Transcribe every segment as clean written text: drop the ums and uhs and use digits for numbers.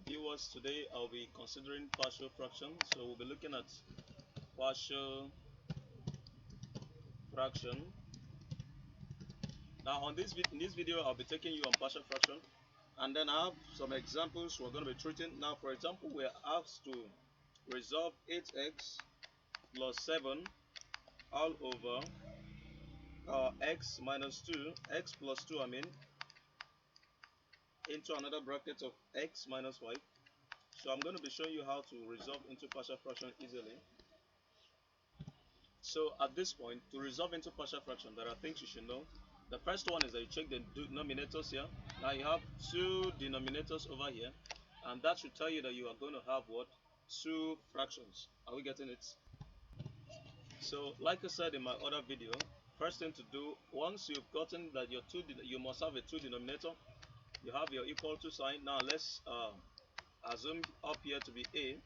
viewers, today I'll be considering partial fraction. So we'll be looking at partial fraction. Now in this video I'll be taking you on partial fraction, and then I have some examples we're going to be treating. Now for example, we're asked to resolve 8x plus 7 all over x minus 2, x plus 2 into another bracket of x minus 5. So I'm going to be showing you how to resolve into partial fraction easily. So at this point, to resolve into partial fraction, there are things you should know. The first one is that you check the denominators here. Now you have two denominators over here, and that should tell you that you are going to have what? Two fractions. Are we getting it? So like I said in my other video, first thing to do, once you've gotten that you must have a two denominator, you have your equal to sign. Now let's assume up here to be a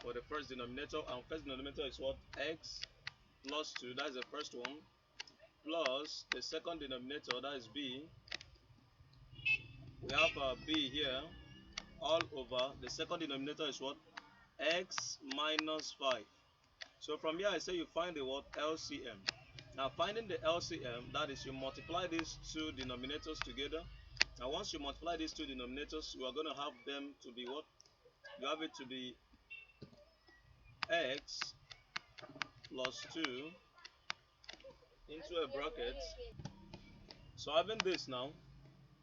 for the first denominator, and first denominator is what? X plus 2, that is the first one, plus the second denominator, that is b. We have b here, all over the second denominator is what? X minus 5. So from here I say you find the what? LCM. Now finding the LCM, that is you multiply these two denominators together. Now once you multiply these two denominators, you are going to have them to be what? You have it to be x plus 2 into a bracket. So having this now,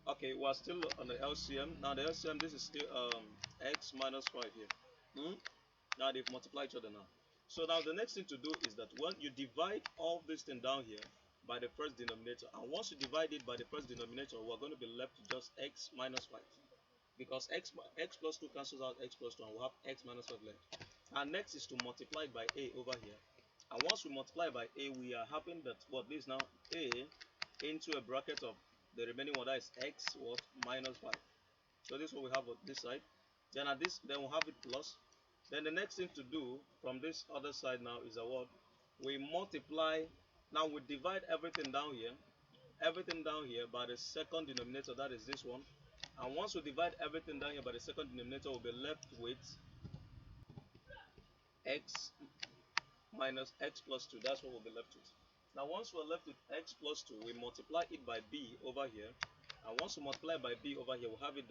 okay, we're still on the LCM. Now the LCM, this is still x minus 5 here. Now they've multiplied each other now. So now the next thing to do is that when you divide all this thing down here by the first denominator, and once you divide it by the first denominator, we're going to be left with just x minus 5. Because x plus 2 cancels out x plus 2, and we'll have x minus 5 left. And next is to multiply it by a over here. And once we multiply by a, we are having that what this now a into a bracket of the remaining one, that is x what? Minus 5. So this is what we have on this side. Then at this, then we'll have it plus. Then the next thing to do from this other side now is that what? We multiply. Now we divide everything down here by the second denominator, that is this one. And once we divide everything down here by the second denominator, we'll be left with x minus x plus 2. That's what we'll be left with. Now once we're left with x plus 2, we multiply it by b over here. And once we multiply by b over here, we'll have it.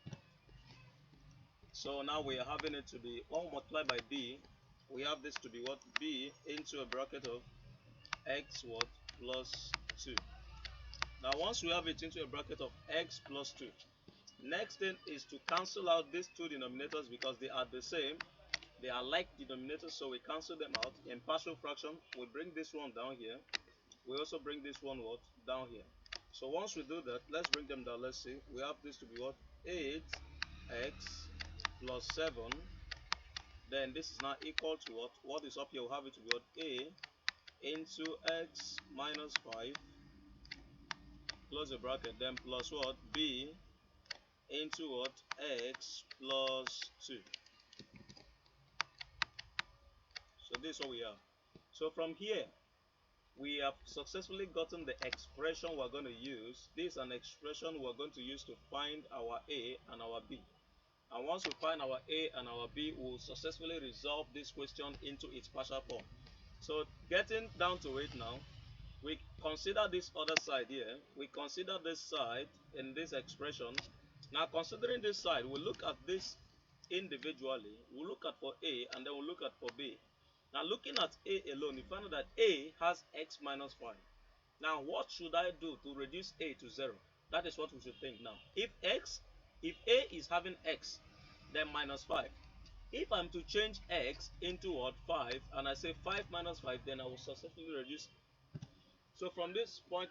So now we are having it to be, when we multiply by b, we have this to be what? B into a bracket of x what? Plus 2. Now once we have it into a bracket of x plus 2, next thing is to cancel out these two denominators because they are the same. They are like denominators, so we cancel them out. In partial fraction, we bring this one down here. We also bring this one what? Down here. So once we do that, let's bring them down. Let's see. We have this to be what? 8x plus 7. Then this is now equal to what? What is up here? We'll have it to be what? A into x minus 5. Close the bracket. Then plus what? B into what? X plus 2. So this is what we have. So from here, we have successfully gotten the expression we're going to use. This is an expression we're going to use to find our a and our b. And once we find our a and our b, we'll successfully resolve this question into its partial form. So getting down to it now, we consider this other side here. We consider this side in this expression. Now considering this side, we'll look at this individually. We'll look at for a, and then we'll look at for b. Now looking at a alone, you find out that a has x minus 5. Now what should I do to reduce a to 0? That is what we should think now. If a is having x, then minus 5. If I'm to change x into what? 5, and I say 5 minus 5, then I will successfully reduce. So from this point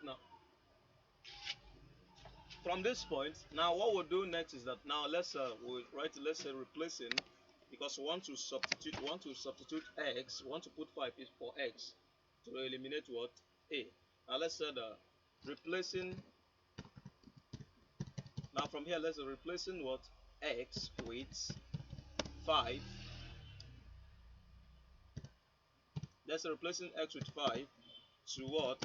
now, what we'll do next is that now let's we'll write, let's say replacing, because we want to substitute x, we want to put 5 is for x to eliminate what? A. Now let's say replacing. Now from here, let's say replacing what? X with 5. Let's say replacing x with 5 to what?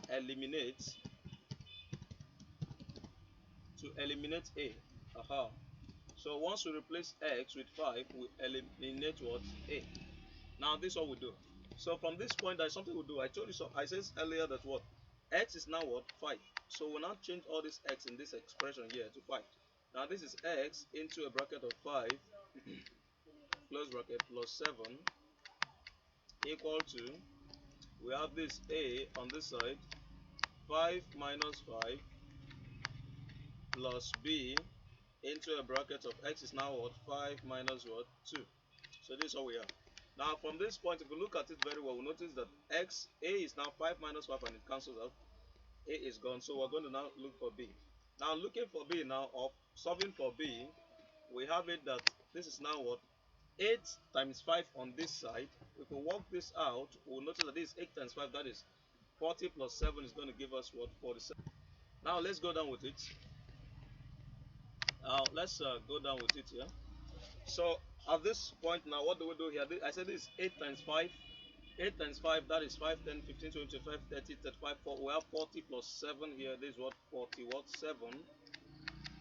To eliminate a. So once we replace x with 5, we eliminate what? A. Now this is what we do. So from this point, there's something we do. I told you so. I said earlier that what? X is now what? 5. So we'll now change all this x in this expression here to 5. Now this is x into a bracket of 5 close bracket plus 7 equal to, we have this a on this side, 5 minus 5 plus b into a bracket of x is now what? 5 minus what? 2. So this is what we have. Now from this point, if we look at it very well, we notice that a is now 5 minus 5 and it cancels out. A is gone, so we're going to now look for b. Now looking for b now, or solving for b, we have it that this is now what? 8 times 5 on this side. If we work this out, we'll notice that this is 8 times 5, that is 40 plus 7 is going to give us what? 47. Now let's go down with it. Now let's go down with it here. So at this point now, what do we do here? I said this is 8 times 5. 8 times 5, that is 5, 10, 15, 20, 25, 30, 35, 40. We have 40 plus 7 here. This is what? 40 what? 7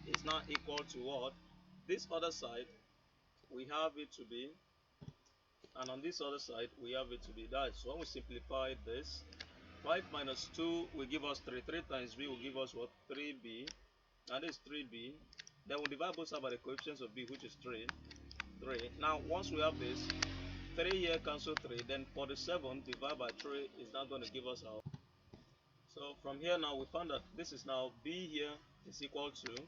is now equal to what? This other side, we have it to be, and on this other side, we have it to be. That's when we simplify this. 5 minus 2 will give us 3. 3 times b will give us what? 3b. And this is 3b. Then we'll divide both sides by the coefficients of b, which is 3. 3. Now, once we have this, 3 here cancel 3, then 47 divided by 3 is now going to give us our. So from here now, we found that this is now b here is equal to,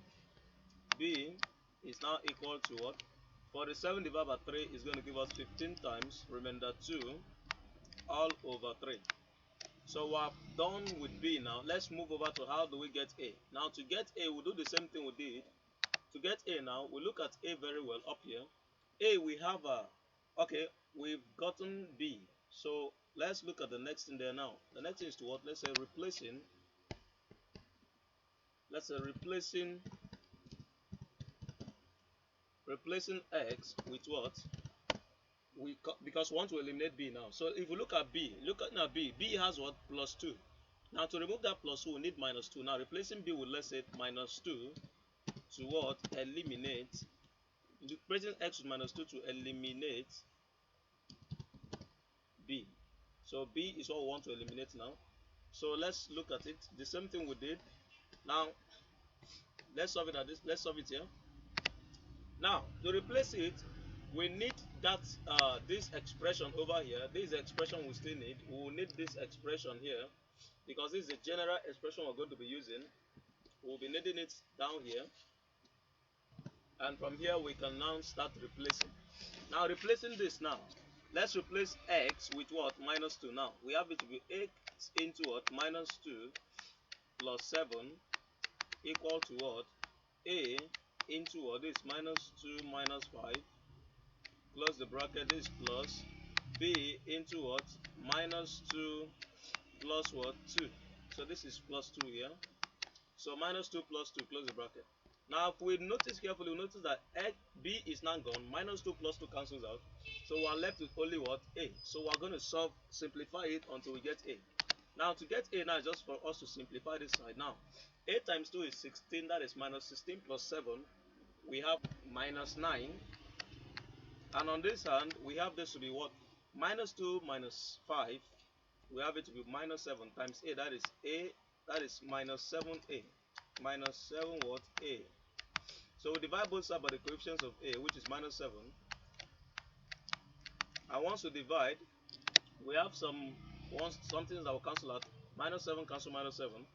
b is now equal to what? 47 divided by 3 is going to give us 15 times remainder 2 all over 3. So we're done with b now. Let's move over to how do we get a. Now to get a, we'll do the same thing we did. To get a now, we look at a very well up here. A, we have a, okay, we've gotten b. So let's look at the next thing there now. The next thing is to what? Let's say replacing. Let's say replacing x with what? Because we want to eliminate b now. So if we look at b, look at now b. B has what? Plus 2. Now to remove that plus 2, we need minus 2. Now replacing b with, let's say, minus 2 to what? Eliminate. Replacing x with minus 2 to eliminate b. So b is what we want to eliminate now. So let's look at it. The same thing we did. Now let's solve it at this. Let's solve it here. Now to replace it, we need that this expression over here. This expression we still need. We will need this expression here because this is a general expression we're going to be using. We'll be needing it down here, and from here we can now start replacing. Now replacing this now, let's replace x with what? Minus 2. Now we have it to be x into what? Minus 2 plus 7 equal to what? A into what? This minus 2 minus 5 close the bracket. This plus b into what? Minus 2 plus what? 2. So this is plus 2 here. So minus 2 plus 2, close the bracket. Now if we notice carefully, we notice that b is now gone. Minus 2 plus 2 cancels out. So we are left with only what? A. So we are going to simplify it until we get a. Now to get a now is just for us to simplify this side. Now 8 times 2 is 16. That is minus 16 plus 7. We have minus 9. And on this hand, we have this to be what? Minus 2 minus 5. We have it to be minus 7 times a. That is a. That is minus 7a. Minus 7 what? A. So we divide both sides by the coefficients of a, which is minus 7. And once we divide, we have something that will cancel out. Minus 7 cancel minus 7.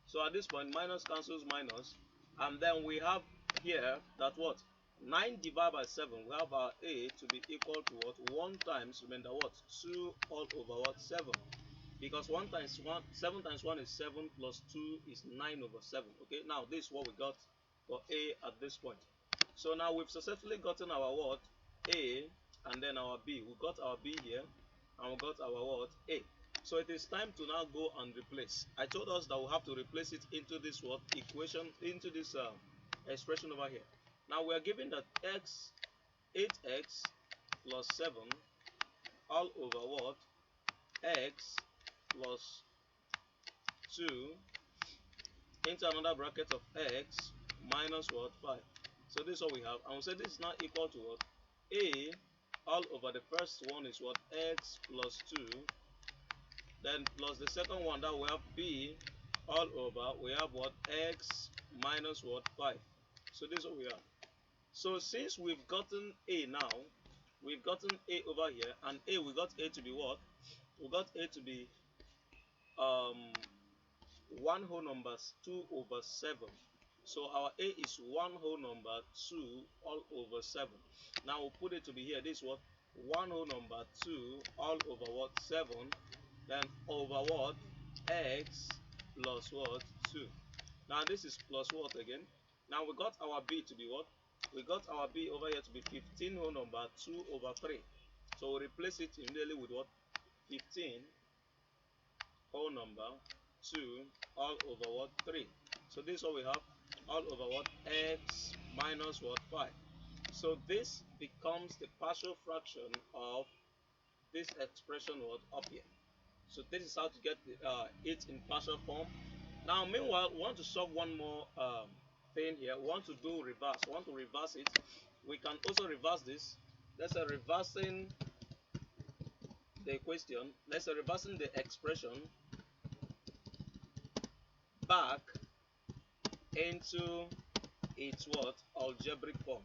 So at this point, minus cancels minus. And then we have here that what? 9 divided by 7. We have our a to be equal to what? 1 times, remember what? 2 all over what? 7. Because 1 times 1, 7 times 1 is 7 plus 2 is 9 over 7. Okay, now this is what we got for a at this point. So now we've successfully gotten our what? A, and then our b. We got our b here, and we got our what? A. So it is time to now go and replace. I told us that we have to replace it into this what? Equation, into this expression over here. Now we are given that 8x plus 7 all over what? X plus 2 into another bracket of x minus what? 5. So this is what we have, and we say this is now equal to what? A all over the first one is what? X plus 2, then plus the second one that we have B all over, we have what? X minus what? 5. So this is what we have. So since we've gotten A now, we've gotten A over here, and A, we got A to be what? We got A to be 1 whole number 2 over 7. So our A is 1 whole number 2 all over 7. Now we'll put it to be here. This is what? 1 whole number 2 all over what? 7. Then over what? X plus what? 2. Now this is plus what again? Now we got our B to be what? We got our B over here to be 15 whole number 2 over 3. So we replace it immediately with what? 15 whole number 2 all over what? 3. So this is what we have, all over what? X minus what? 5. So this becomes the partial fraction of this expression what? Up here. So this is how to get it in partial form. Now meanwhile, we want to solve one more thing here. We want to do reverse. We want to reverse it. We can also reverse this. Let's say reversing the question. Let's say reversing the expression back into its what? Algebraic form.